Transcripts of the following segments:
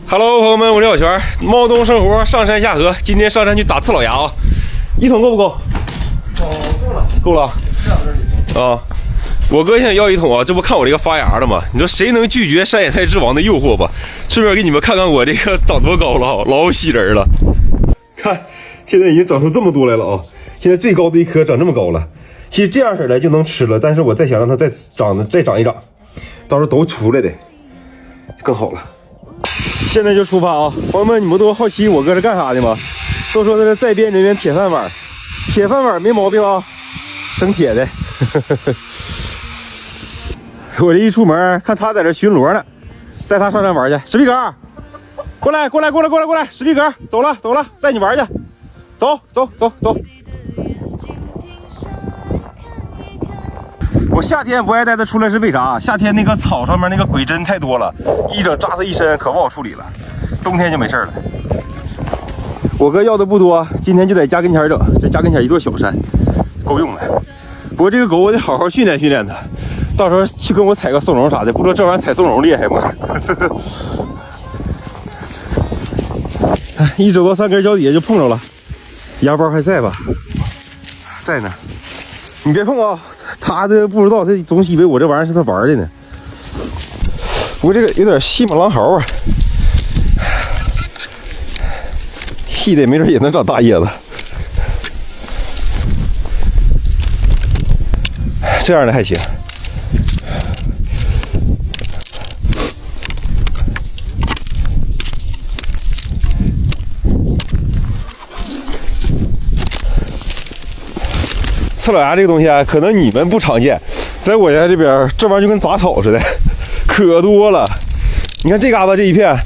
Hello， 朋友们，我是小泉。猫东生活，上山下河。今天上山去打刺老牙啊！一桶够不够？够了，够了。啊，我哥现在要一桶啊，这不看我这个发芽的吗？你说谁能拒绝山野菜之王的诱惑吧？顺便给你们看看我这个长多高了，老喜人了。看，现在已经长出这么多来了啊！现在最高的一颗长这么高了。其实这样式的就能吃了，但是我再想让它再长一长，到时候都出来的更好了。现在就出发啊！朋友们，你们都好奇我哥是干啥的吗？都说他是在编人员铁饭碗，铁饭碗没毛病啊，整铁的。我这一出门，看他在这巡逻呢，带他上山玩去。史皮革，过来，史皮革，走了，带你玩去，走。我夏天不爱带它出来是为啥？夏天那个草上面那个鬼针太多了，一整扎它一身，可不好处理了。冬天就没事了。我哥要的不多，今天就在家跟前整，这家跟前一座小山，够用的。不过这个狗我得好好训练它，到时候去跟我踩个松茸啥的，不知道这玩意儿踩松茸厉害吗？一走到3根脚底下就碰着了，芽包还在吧？在呢，你别碰啊！他这不知道，他总以为我这玩意儿是他玩的呢。不过这个有点细马狼毫啊，细的没准也能长大叶子。这样的还行。刺老牙这个东西啊，可能你们不常见，在我家这边这玩意儿就跟杂草似的，可多了。你看这嘎达这一片，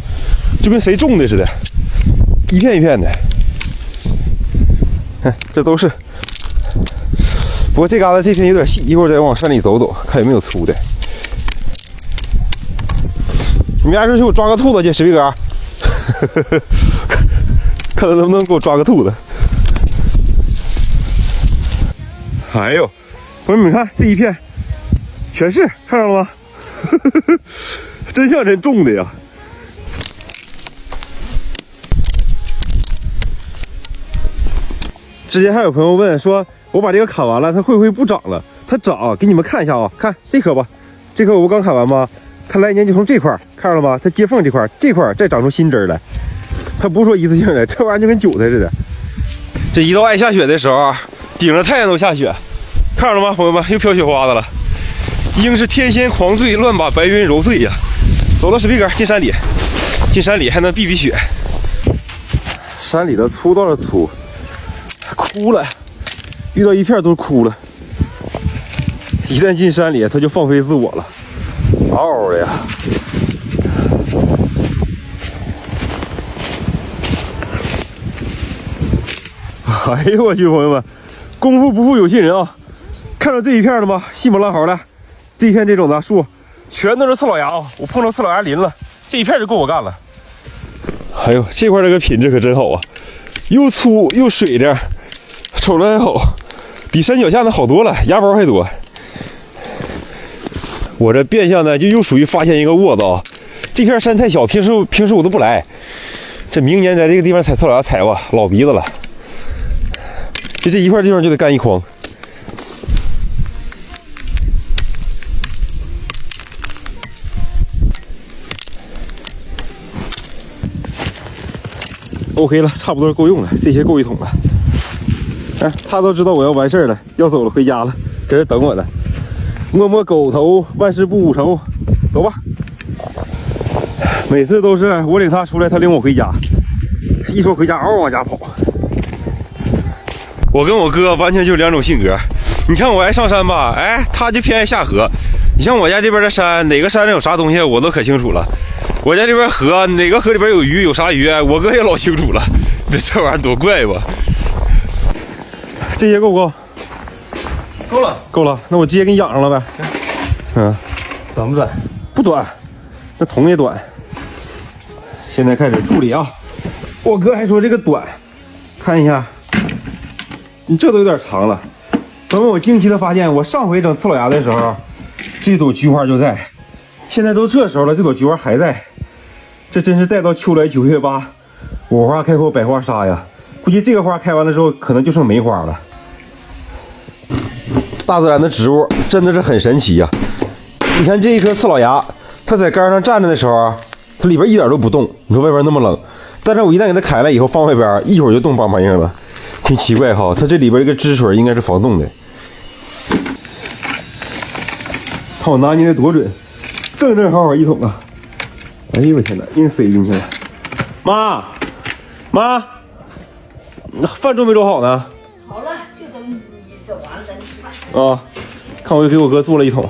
就跟谁种的似的，一片一片的。这都是。不过这嘎达这片有点细，一会儿再往山里走走，看有没有粗的。你们家说去我抓个兔子去，史皮革，看他能不能给我抓个兔子。哎呦，朋友们看这一片全是，看着了吗？真像人种的呀！之前还有朋友问说，我把这个砍完了，它会不会不长了？它长，给你们看一下啊，看这棵吧，这棵我不刚砍完吗？它来年就从这块看着了吗？它接缝这块再长出新枝来，它不是说一次性的，这玩意儿就跟韭菜似的。这一到爱下雪的时候，顶着太阳都下雪，看着了吗，朋友们？又飘雪花子了。应是天仙狂醉，乱把白云揉碎呀。走了，史皮革，进山里还能避避雪。山里的粗倒是粗，枯了，遇到一片都枯了。一旦进山里，它就放飞自我了，嗷嗷的呀。哎呦我去，朋友们！功夫不负有心人啊！看到这一片了吗？细马狼毫的，这一片这种的树，全都是刺老牙啊！我碰到刺老牙鳞了，这一片就够我干了。哎呦，这块这个品质可真好啊，又粗又水灵，瞅着还好，比山脚下的好多了，芽包还多。我这变相的就又属于发现一个窝子啊！这片山太小，平时我都不来，这明年在这个地方采刺老牙采吧，老鼻子了。就这一块地方就得干一筐。OK 了，差不多够用了，这些够一桶了。哎，他都知道我要完事了，要走了，回家了，在这等我呢。摸摸狗头，万事不无愁，走吧。每次都是我领他出来，他领我回家。一说回家，嗷往家跑。我跟我哥完全就是两种性格。你看我爱上山吧，哎，他就偏爱下河。你像我家这边的山，哪个山上有啥东西我都可清楚了。我家这边河，哪个河里边有鱼，有啥鱼，我哥也老清楚了。这玩意儿多怪吧？这些够不够？够了，那我直接给你养上了呗。嗯，短不短？不短，那桶也短。现在开始处理啊！我哥还说这个短，看一下。你这都有点长了。朋友们，我惊奇的发现，我上回整刺老牙的时候，这朵菊花就在，现在都这时候了，这朵菊花还在。这真是待到秋来9月8，我花开后百花杀呀！估计这个花开完了之后，可能就剩梅花了。大自然的植物真的是很神奇呀！你看这一棵刺老芽，它在杆上站着的时候，它里边一点都不动。你说外边那么冷，但是我一旦给它开了以后，放外边一会儿就动梆梆硬了，挺奇怪哈。它这里边这个汁水应该是防冻的。看我拿捏的多准，正正好好一桶啊！哎呦我天哪，硬塞进去了。妈，饭做没做好呢？好了，就等你整完了咱就吃饭。啊，看我又给我哥做了一桶。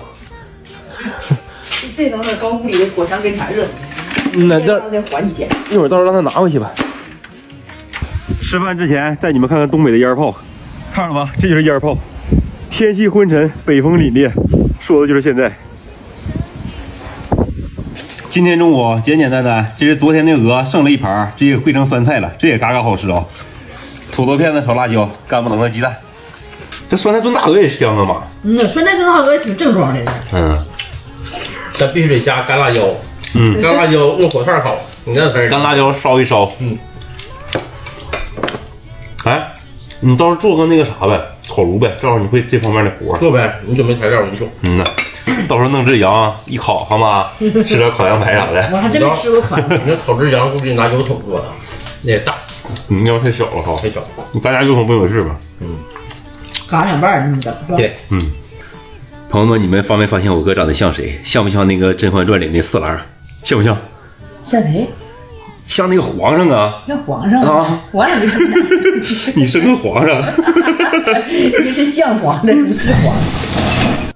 这等等刚屋里的火墙跟前热，那这再缓几天。一会儿到时候让他拿回去吧。吃饭之前带你们看看东北的烟炮，看了吧？这就是烟炮。天气昏沉，北风凛冽，说的就是现在。今天中午简简单单，这是昨天那鹅剩了一盘，这个烩成酸菜了，这也嘎嘎好吃啊！土豆片子炒辣椒，干不冷的鸡蛋。这酸菜炖大鹅也香啊妈！酸菜炖大鹅也挺正宗的。咱必须得加干辣椒。干辣椒用火炭烤，你看干辣椒烧一烧。哎，你到时候做个那个啥呗，烤炉呗，正好你会这方面的活。做呗，你准备材料你做。呐，到时候弄只羊一烤，好吗？吃点烤羊排啥的。我还真没吃过烤。你那烤只羊估计拿油桶做的，那也大。要不太小了哈。太小。咱家油桶不有事吧？嘎两半这么整是吧？对，朋友们，你们发没发现我哥长得像谁？像不像那个《甄嬛传》里那四郎？像不像？像谁？像那个皇上啊！像皇上啊！我也没看。你生个皇上？就是像皇上，不是皇上。